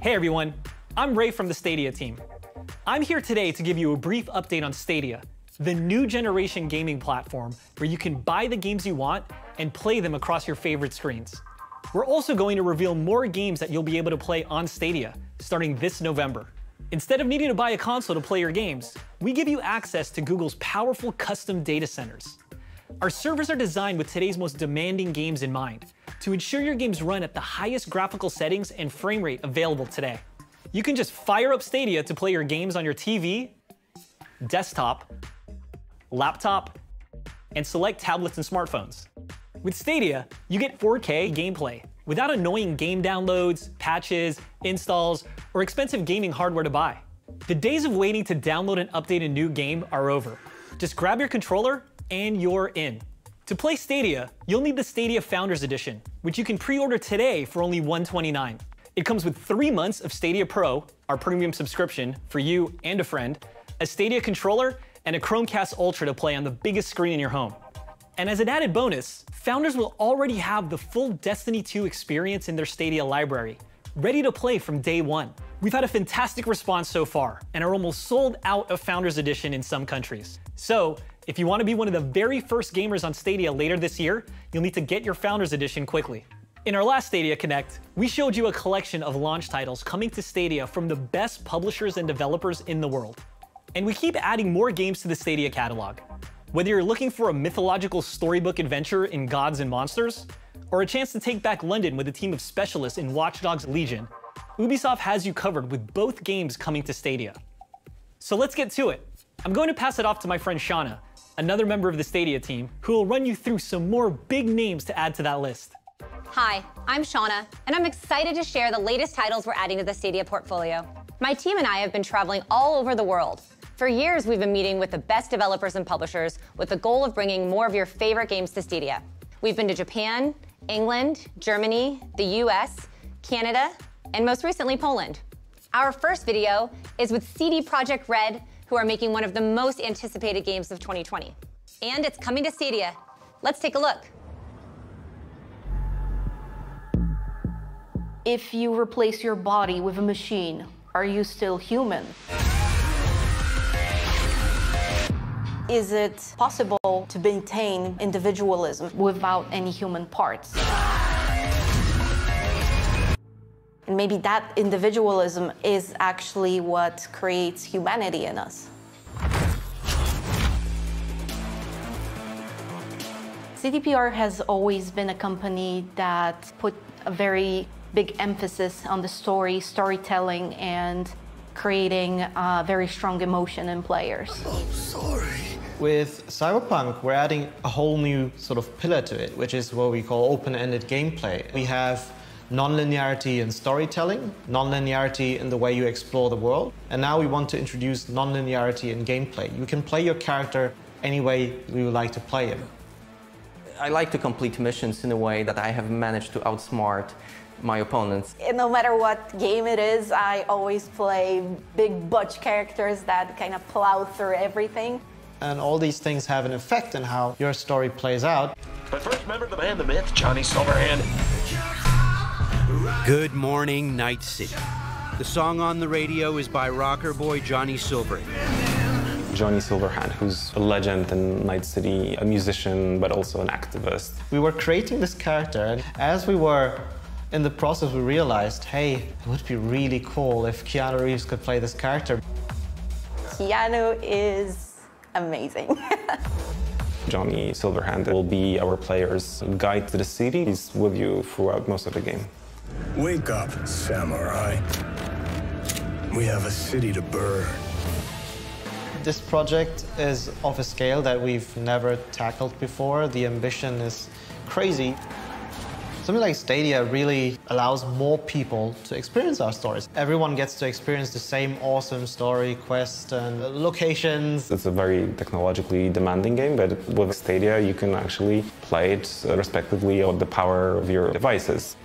Hey everyone, I'm Ray from the Stadia team. I'm here today to give you a brief update on Stadia, the new generation gaming platform where you can buy the games you want and play them across your favorite screens. We're also going to reveal more games that you'll be able to play on Stadia starting this November. Instead of needing to buy a console to play your games, we give you access to Google's powerful custom data centers. Our servers are designed with today's most demanding games in mind to ensure your games run at the highest graphical settings and frame rate available today. You can just fire up Stadia to play your games on your TV, desktop, laptop, and select tablets and smartphones. With Stadia, you get 4K gameplay without annoying game downloads, patches, installs, or expensive gaming hardware to buy. The days of waiting to download and update a new game are over. Just grab your controller and you're in. To play Stadia, you'll need the Stadia Founders Edition, which you can pre-order today for only $129. It comes with 3 months of Stadia Pro, our premium subscription for you and a friend, a Stadia controller, and a Chromecast Ultra to play on the biggest screen in your home. And as an added bonus, Founders will already have the full Destiny 2 experience in their Stadia library, ready to play from day one. We've had a fantastic response so far, and are almost sold out of Founders Edition in some countries. So, if you want to be one of the very first gamers on Stadia later this year, you'll need to get your Founders Edition quickly. In our last Stadia Connect, we showed you a collection of launch titles coming to Stadia from the best publishers and developers in the world. And we keep adding more games to the Stadia catalog. Whether you're looking for a mythological storybook adventure in Gods and Monsters, or a chance to take back London with a team of specialists in Watch Dogs Legion, Ubisoft has you covered with both games coming to Stadia. So let's get to it. I'm going to pass it off to my friend Shauna, another member of the Stadia team, who will run you through some more big names to add to that list. Hi, I'm Shauna, and I'm excited to share the latest titles we're adding to the Stadia portfolio. My team and I have been traveling all over the world. For years, we've been meeting with the best developers and publishers with the goal of bringing more of your favorite games to Stadia. We've been to Japan, England, Germany, the US, Canada, and most recently, Poland. Our first video is with CD Projekt Red, who are making one of the most anticipated games of 2020. And it's coming to Stadia. Let's take a look. If you replace your body with a machine, are you still human? Is it possible to maintain individualism without any human parts? And maybe that individualism is actually what creates humanity in us. CDPR has always been a company that put a very big emphasis on the storytelling, and creating very strong emotion in players. Oh, sorry. With Cyberpunk, we're adding a whole new sort of pillar to it, which is what we call open-ended gameplay. We have non-linearity in storytelling, non-linearity in the way you explore the world, and now we want to introduce non-linearity in gameplay. You can play your character any way you would like to play him. I like to complete missions in a way that I have managed to outsmart my opponents. And no matter what game it is, I always play big butch characters that kind of plow through everything. And all these things have an effect on how your story plays out. But first, remember the man, the myth, Johnny Silverhand. Good morning, Night City. The song on the radio is by rocker boy Johnny Silverhand. Johnny Silverhand, who's a legend in Night City, a musician, but also an activist. We were creating this character, and as we were in the process, we realized, hey, it would be really cool if Keanu Reeves could play this character. Keanu is amazing. Johnny Silverhand will be our player's guide to the city. He's with you throughout most of the game. Wake up, samurai. We have a city to burn. This project is of a scale that we've never tackled before. The ambition is crazy. Something like Stadia really allows more people to experience our stories. Everyone gets to experience the same awesome story, quest, and locations. It's a very technologically demanding game, but with Stadia you can actually play it respectively of the power of your devices.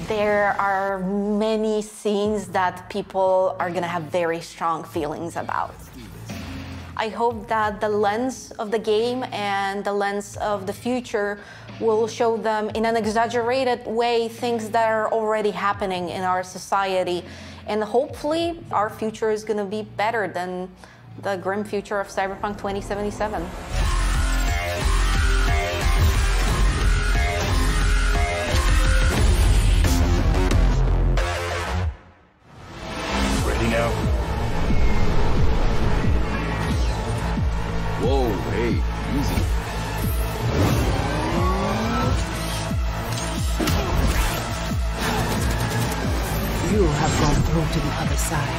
There are many scenes that people are going to have very strong feelings about. I hope that the lens of the game and the lens of the future We'll show them in an exaggerated way things that are already happening in our society. And hopefully our future is going to be better than the grim future of Cyberpunk 2077. Ready now? Whoa, hey, easy. You have gone through to the other side.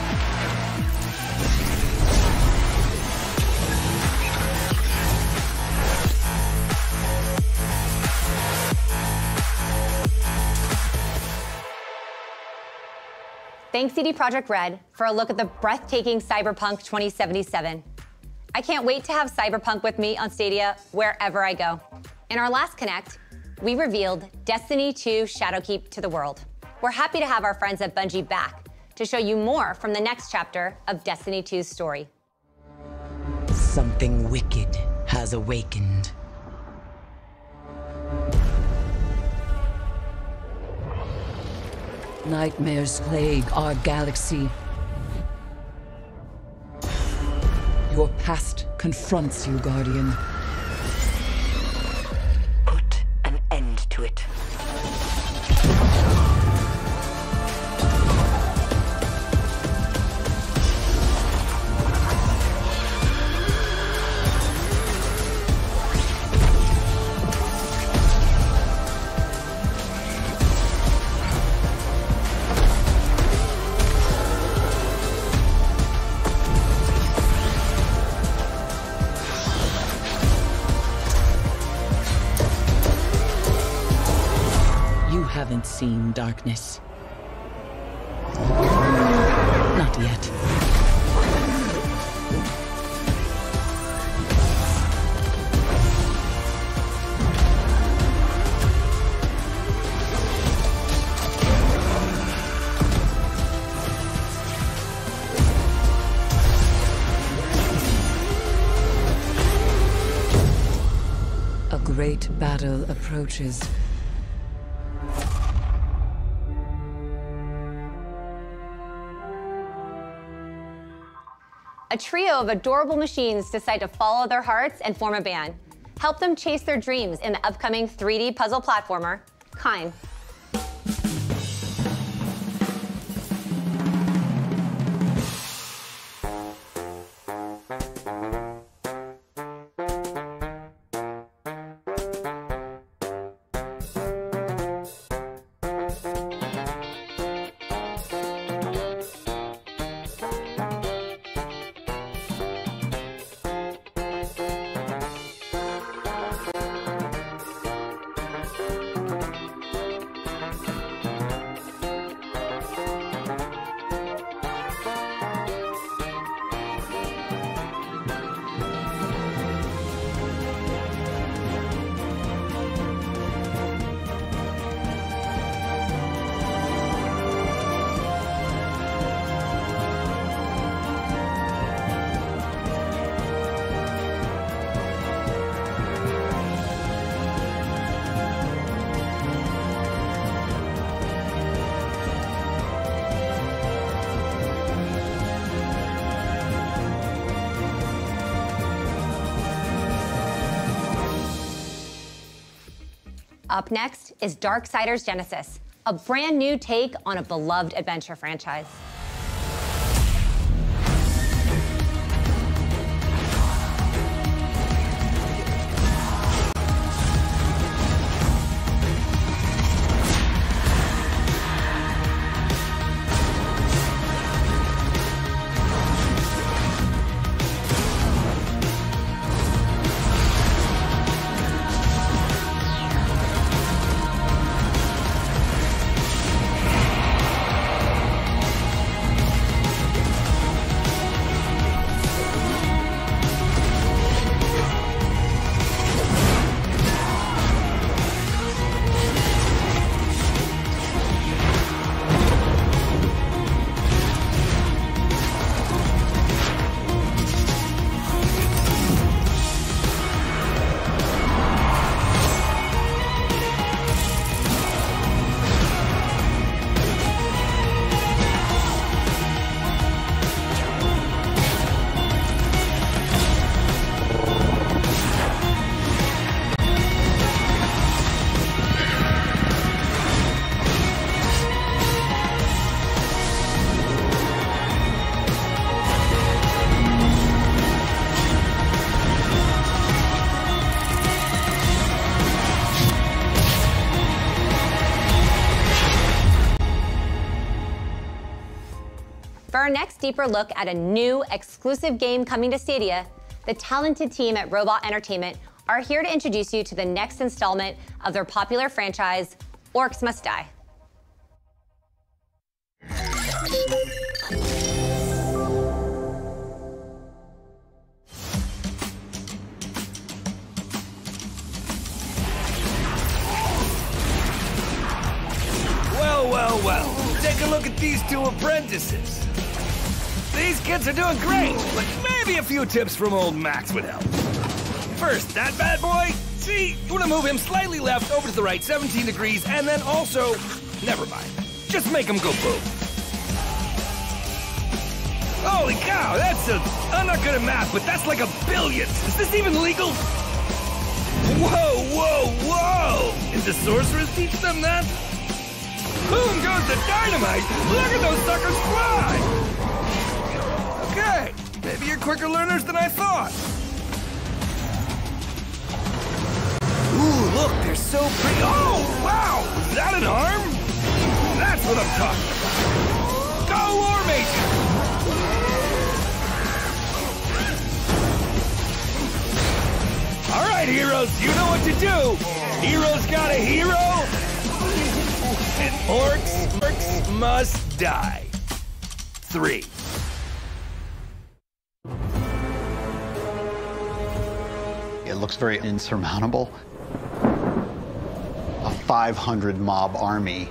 Thanks CD Projekt Red for a look at the breathtaking Cyberpunk 2077. I can't wait to have Cyberpunk with me on Stadia wherever I go. In our last Connect, we revealed Destiny 2 Shadowkeep to the world. We're happy to have our friends at Bungie back to show you more from the next chapter of Destiny 2's story. Something wicked has awakened. Nightmares plague our galaxy. Your past confronts you, Guardian. Put an end to it. Haven't seen darkness. Not yet. A great battle approaches. A trio of adorable machines decide to follow their hearts and form a band. Help them chase their dreams in the upcoming 3D puzzle platformer, Kine. Up next is Darksiders Genesis, a brand new take on a beloved adventure franchise. For our next deeper look at a new exclusive game coming to Stadia, the talented team at Robot Entertainment are here to introduce you to the next installment of their popular franchise, Orcs Must Die. Well, take a look at these two apprentices. These kids are doing great, but maybe a few tips from old Max would help. First, that bad boy, see, you want to move him slightly left over to the right 17 degrees, and then also, never mind, just make him go boom. Holy cow, I'm not good at math, but that's like a billion. Is this even legal? Whoa! Did the sorceress teach them that? Boom goes the dynamite! Look at those suckers fly! Okay, maybe you're quicker learners than I thought. Ooh, look, they're so pretty. Oh, wow! Is that an arm? That's what I'm talking about. Go, War Mages! All right, heroes, you know what to do. Heroes got a hero. And orcs must die. 3. It looks very insurmountable. A 500 mob army.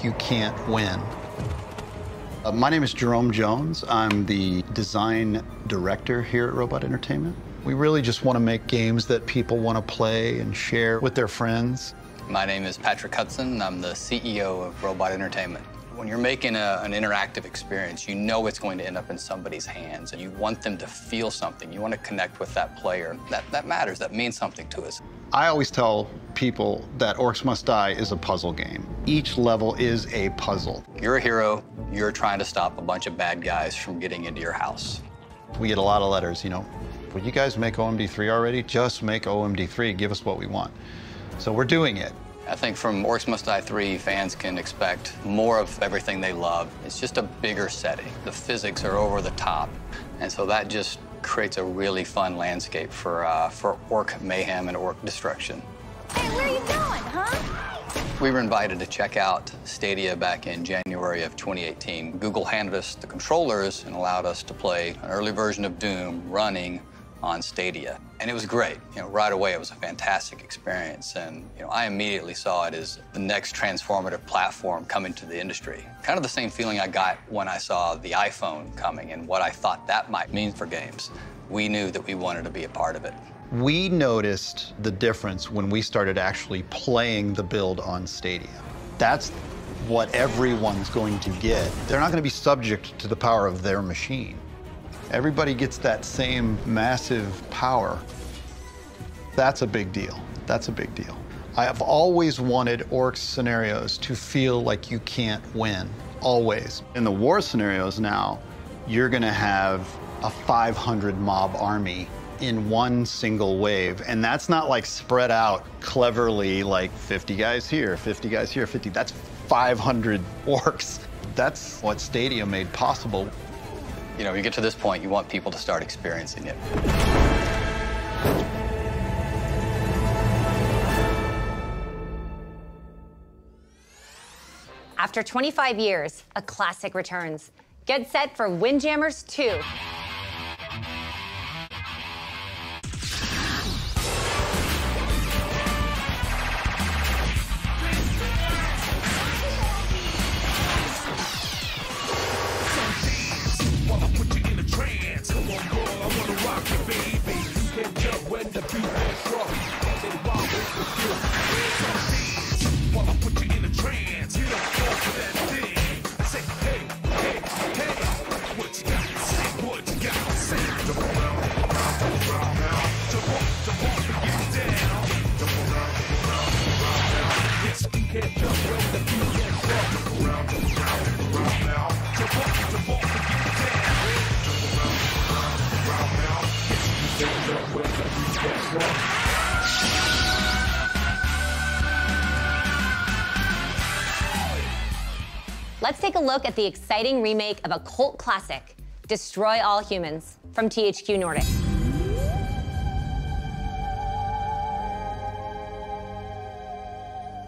You can't win. My name is Jerome Jones. I'm the design director here at Robot Entertainment. We really just want to make games that people want to play and share with their friends. My name is Patrick Hudson. I'm the CEO of Robot Entertainment. When you're making an interactive experience, you know it's going to end up in somebody's hands, and you want them to feel something. You want to connect with that player. That matters. That means something to us. I always tell people that Orcs Must Die is a puzzle game. Each level is a puzzle. You're a hero. You're trying to stop a bunch of bad guys from getting into your house. We get a lot of letters, you know, would you guys make OMD3 already? Just make OMD3. Give us what we want. So we're doing it. I think from Orcs Must Die 3, fans can expect more of everything they love. It's just a bigger setting. The physics are over the top, and so that just creates a really fun landscape for orc mayhem and orc destruction. Hey, where are you going, huh? We were invited to check out Stadia back in January of 2018. Google handed us the controllers and allowed us to play an early version of Doom running on Stadia. And it was great. You know, right away it was a fantastic experience, and I immediately saw it as the next transformative platform coming to the industry. Kind of the same feeling I got when I saw the iPhone coming and what I thought that might mean for games. We knew that we wanted to be a part of it. We noticed the difference when we started actually playing the build on Stadia. That's what everyone's going to get. They're not going to be subject to the power of their machine. Everybody gets that same massive power. That's a big deal. That's a big deal. I have always wanted Orcs scenarios to feel like you can't win, always. In the war scenarios now, you're gonna have a 500 mob army in one single wave, and that's not like spread out cleverly like 50 guys here, 50 guys here, 50. That's 500 orcs. That's what Stadia made possible. You get to this point, you want people to start experiencing it. After 25 years, a classic returns. Get set for Windjammers 2. What you got? Say what? Let's take a look at the exciting remake of a cult classic, Destroy All Humans, from THQ Nordic.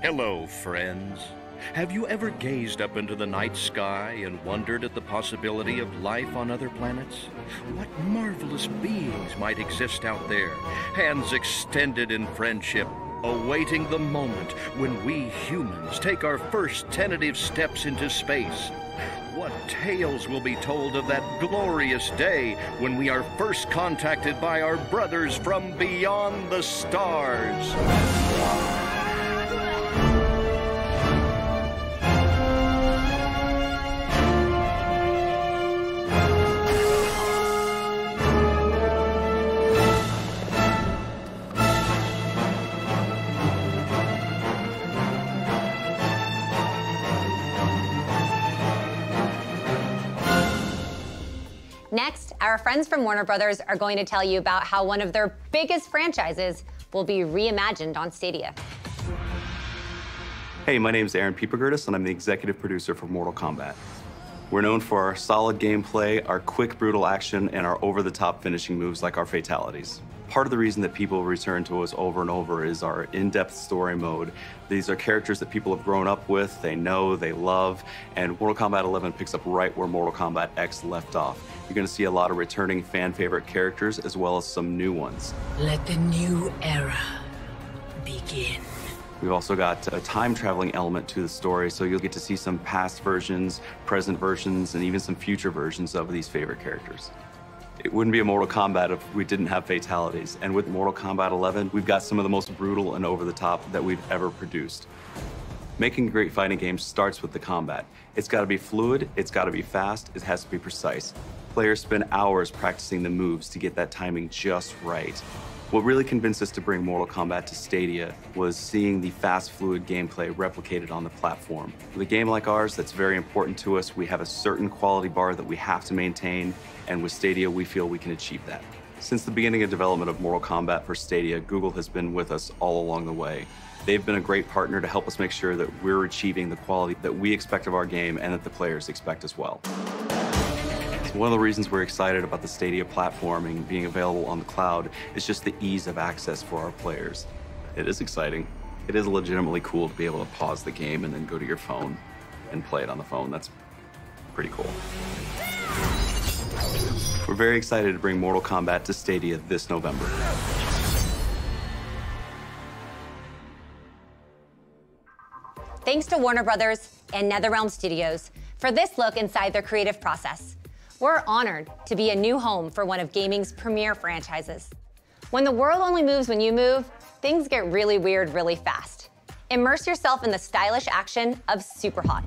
Hello, friends. Have you ever gazed up into the night sky and wondered at the possibility of life on other planets? What marvelous beings might exist out there, hands extended in friendship, awaiting the moment when we humans take our first tentative steps into space? What tales will be told of that glorious day when we are first contacted by our brothers from beyond the stars? Next, our friends from Warner Brothers are going to tell you about how one of their biggest franchises will be reimagined on Stadia. Hey, my name is Aaron Piepergertis, and I'm the executive producer for Mortal Kombat. We're known for our solid gameplay, our quick, brutal action, and our over-the-top finishing moves like our fatalities. Part of the reason that people return to us over and over is our in-depth story mode. These are characters that people have grown up with, they know, they love, and Mortal Kombat 11 picks up right where Mortal Kombat X left off. You're going to see a lot of returning fan-favorite characters as well as some new ones. Let the new era begin. We've also got a time-traveling element to the story, so you'll get to see some past versions, present versions, and even some future versions of these favorite characters. It wouldn't be a Mortal Kombat if we didn't have fatalities. And with Mortal Kombat 11, we've got some of the most brutal and over-the-top that we've ever produced. Making a great fighting game starts with the combat. It's got to be fluid, it's got to be fast, it has to be precise. Players spend hours practicing the moves to get that timing just right. What really convinced us to bring Mortal Kombat to Stadia was seeing the fast, fluid gameplay replicated on the platform. With a game like ours that's very important to us, we have a certain quality bar that we have to maintain, and with Stadia, we feel we can achieve that. Since the beginning of development of Mortal Kombat for Stadia, Google has been with us all along the way. They've been a great partner to help us make sure that we're achieving the quality that we expect of our game and that the players expect as well. So one of the reasons we're excited about the Stadia platform and being available on the cloud is just the ease of access for our players. It is exciting. It is legitimately cool to be able to pause the game and then go to your phone and play it on the phone. That's pretty cool. We're very excited to bring Mortal Kombat to Stadia this November. Thanks to Warner Brothers and NetherRealm Studios for this look inside their creative process. We're honored to be a new home for one of gaming's premier franchises. When the world only moves when you move, things get really weird really fast. Immerse yourself in the stylish action of Superhot.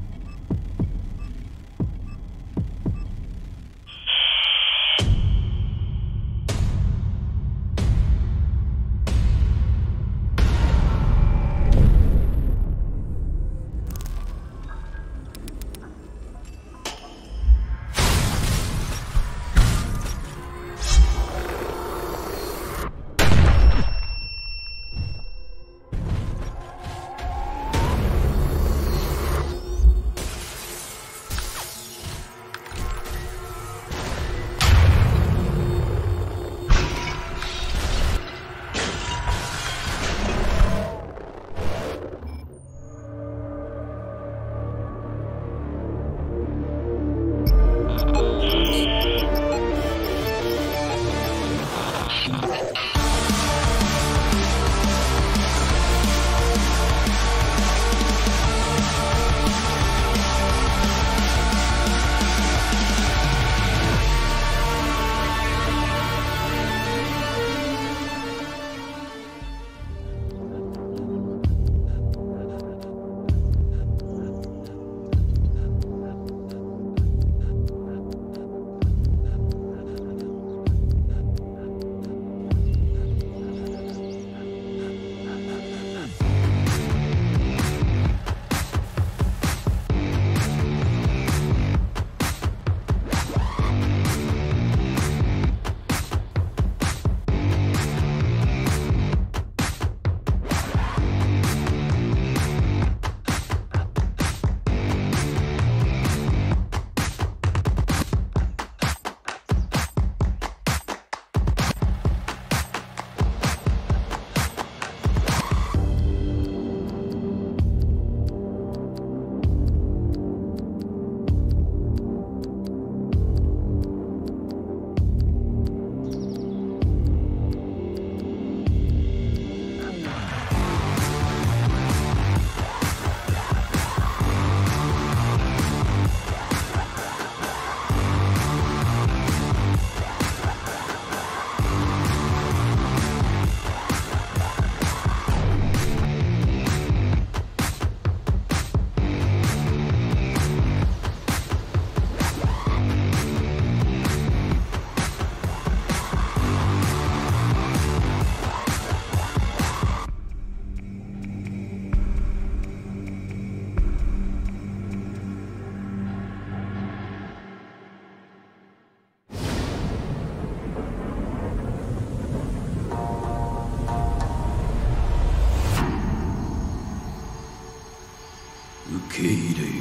け入れよ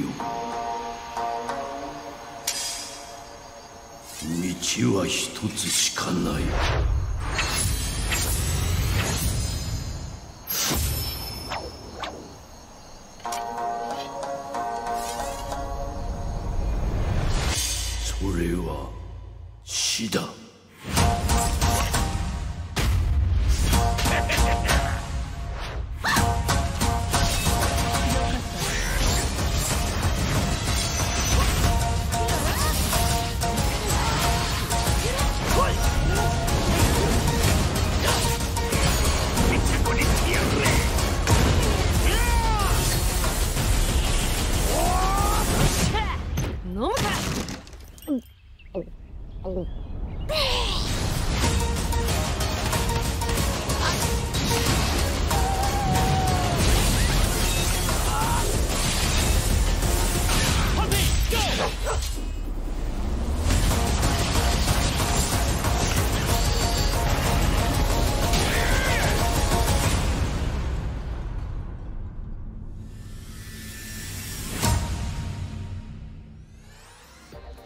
道は一つしかない。それは死だ。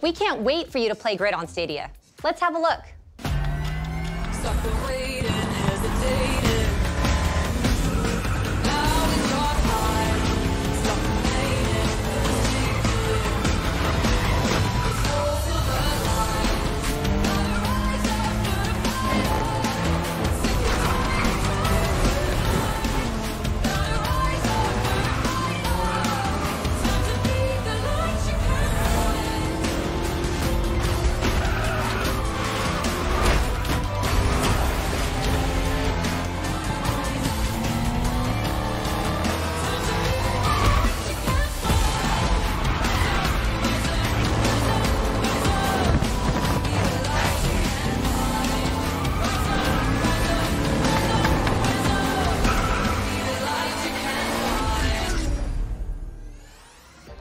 We can't wait for you to play Grid on Stadia. Let's have a look.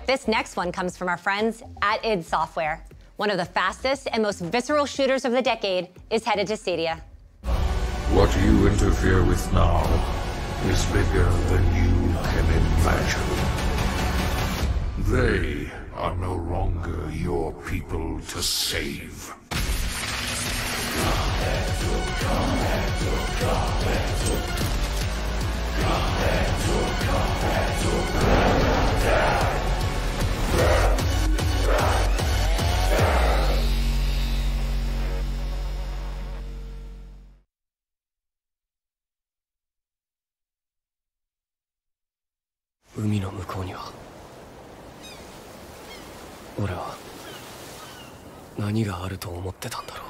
This next one comes from our friends at id Software. One of the fastest and most visceral shooters of the decade is headed to Stadia. What you interfere with now is bigger than you can imagine. They are no longer your people to save. Umi no mukou ni wa ore wa nani ga aru to omotte ta n darou.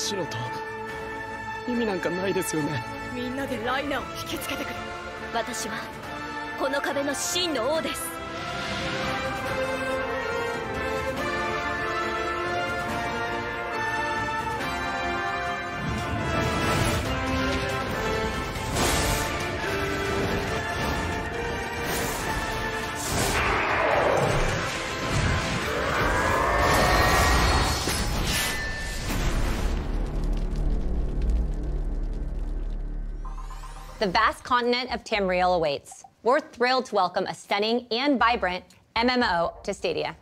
Shiro to 意味なんかないですよね。みんなでライナーを引きつけてくれ。私はこの壁の真の王です。The vast continent of Tamriel awaits. We're thrilled to welcome a stunning and vibrant MMO to Stadia.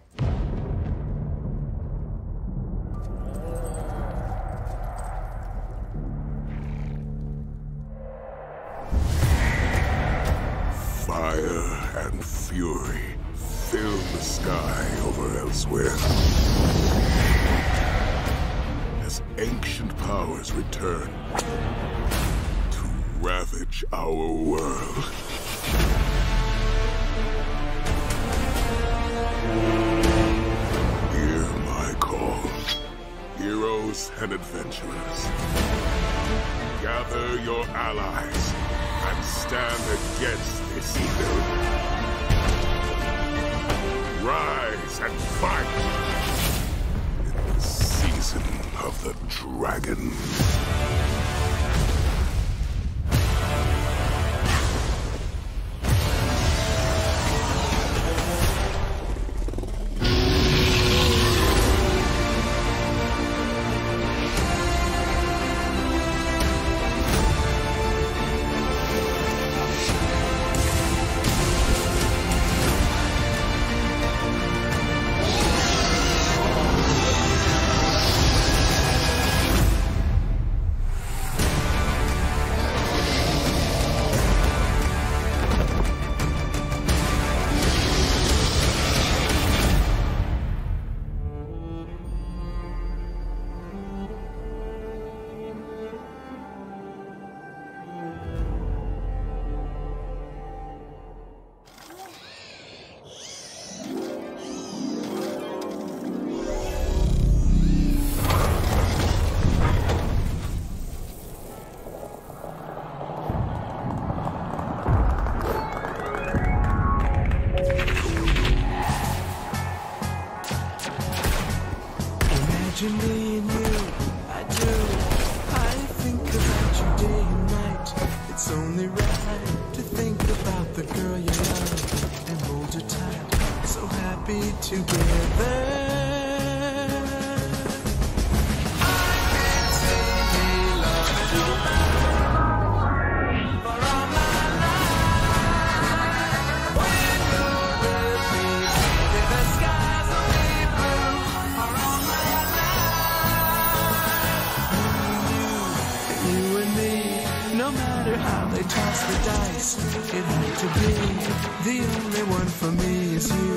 Fire and fury fill the sky over elsewhere. As ancient powers return to ravage our world. Hear my call. Heroes and adventurers. Gather your allies and stand against this evil. Rise and fight in the season of the dragon. Imagine me and you, I do. I think about you day and night. It's only right to think about the girl you love and hold her tight. So happy together. Toss the dice, it had to be. The only one for me is you,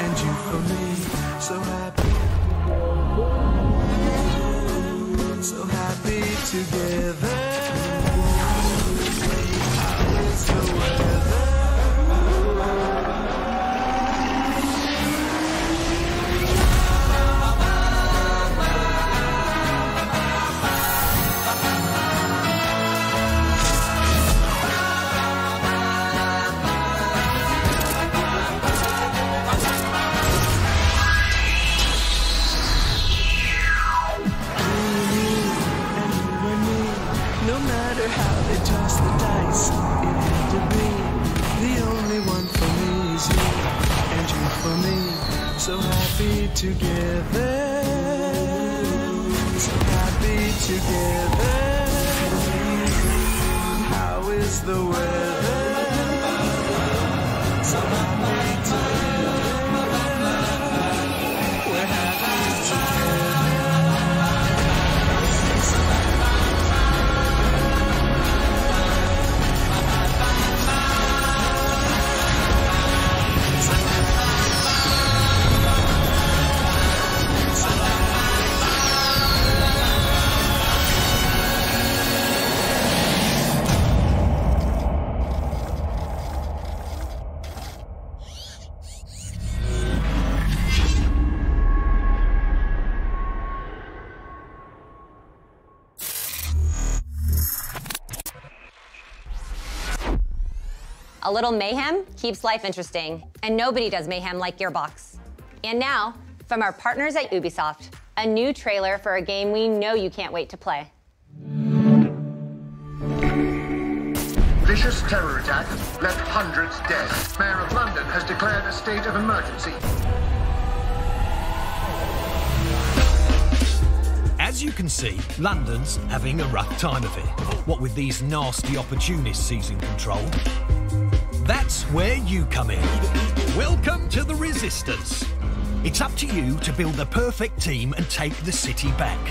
and you for me. So happy, so happy together. How is the weather? So happy together, so happy together. How is the weather? So happy together, we're happy together. A little mayhem keeps life interesting, and nobody does mayhem like Gearbox. And now, from our partners at Ubisoft, a new trailer for a game we know you can't wait to play. Vicious terror attack left hundreds dead. Mayor of London has declared a state of emergency. As you can see, London's having a rough time of it. What with these nasty opportunists seizing control. That's where you come in. Welcome to the Resistance. It's up to you to build the perfect team and take the city back.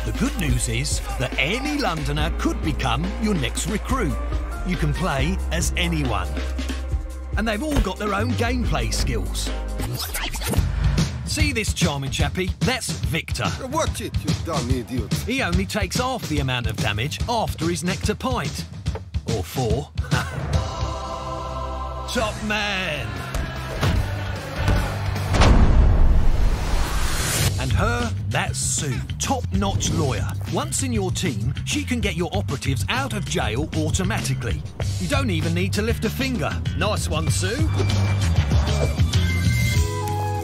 The good news is that any Londoner could become your next recruit. You can play as anyone. And they've all got their own gameplay skills. See this charming chappie? That's Victor. Watch it, you dumb idiot. He only takes half the amount of damage after his nectar pint. Or 4. Top man. And her, that's Sue, top-notch lawyer. Once in your team, she can get your operatives out of jail automatically. You don't even need to lift a finger. Nice one, Sue.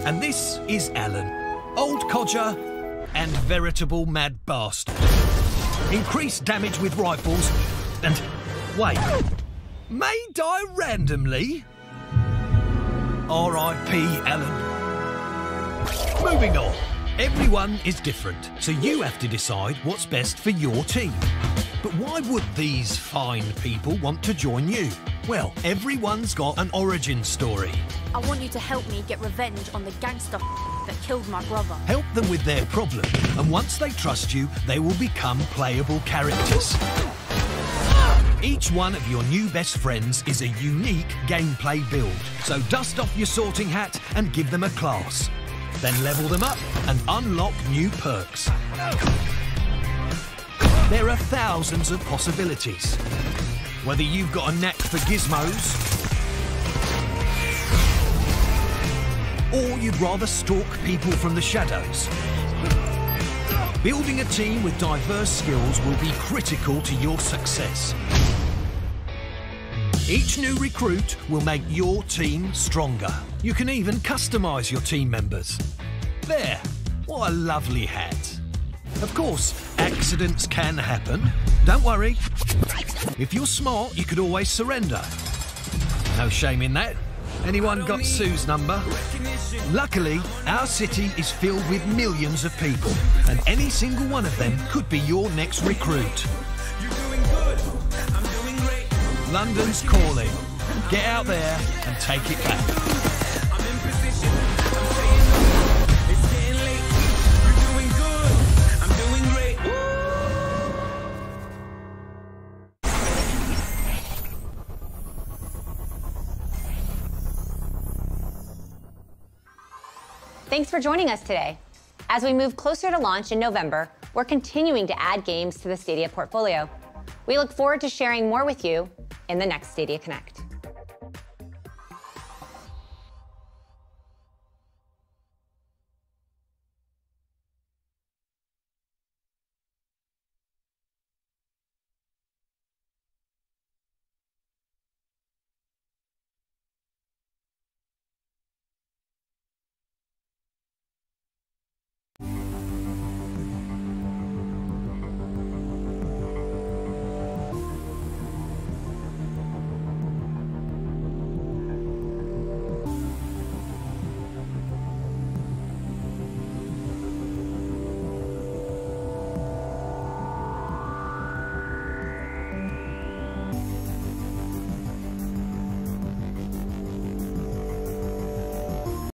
And this is Alan, old codger and veritable mad bastard. Increased damage with rifles and... wait, may die randomly? R.I.P. Alan. Moving on. Everyone is different, so you have to decide what's best for your team. But why would these fine people want to join you? Well, everyone's got an origin story. I want you to help me get revenge on the gangster that killed my brother. Help them with their problem, and once they trust you, they will become playable characters. Each one of your new best friends is a unique gameplay build, so dust off your sorting hat and give them a class. Then level them up and unlock new perks. There are thousands of possibilities. Whether you've got a knack for gizmos, or you'd rather stalk people from the shadows. Building a team with diverse skills will be critical to your success. Each new recruit will make your team stronger. You can even customise your team members. There, what a lovely hat. Of course, accidents can happen. Don't worry. If you're smart, you could always surrender. No shame in that. Anyone got Sue's number? Luckily, our city is filled with millions of people, and any single one of them could be your next recruit. London's calling. Get out there and take it back. Thanks for joining us today. As we move closer to launch in November, we're continuing to add games to the Stadia portfolio. We look forward to sharing more with you in the next Stadia Connect.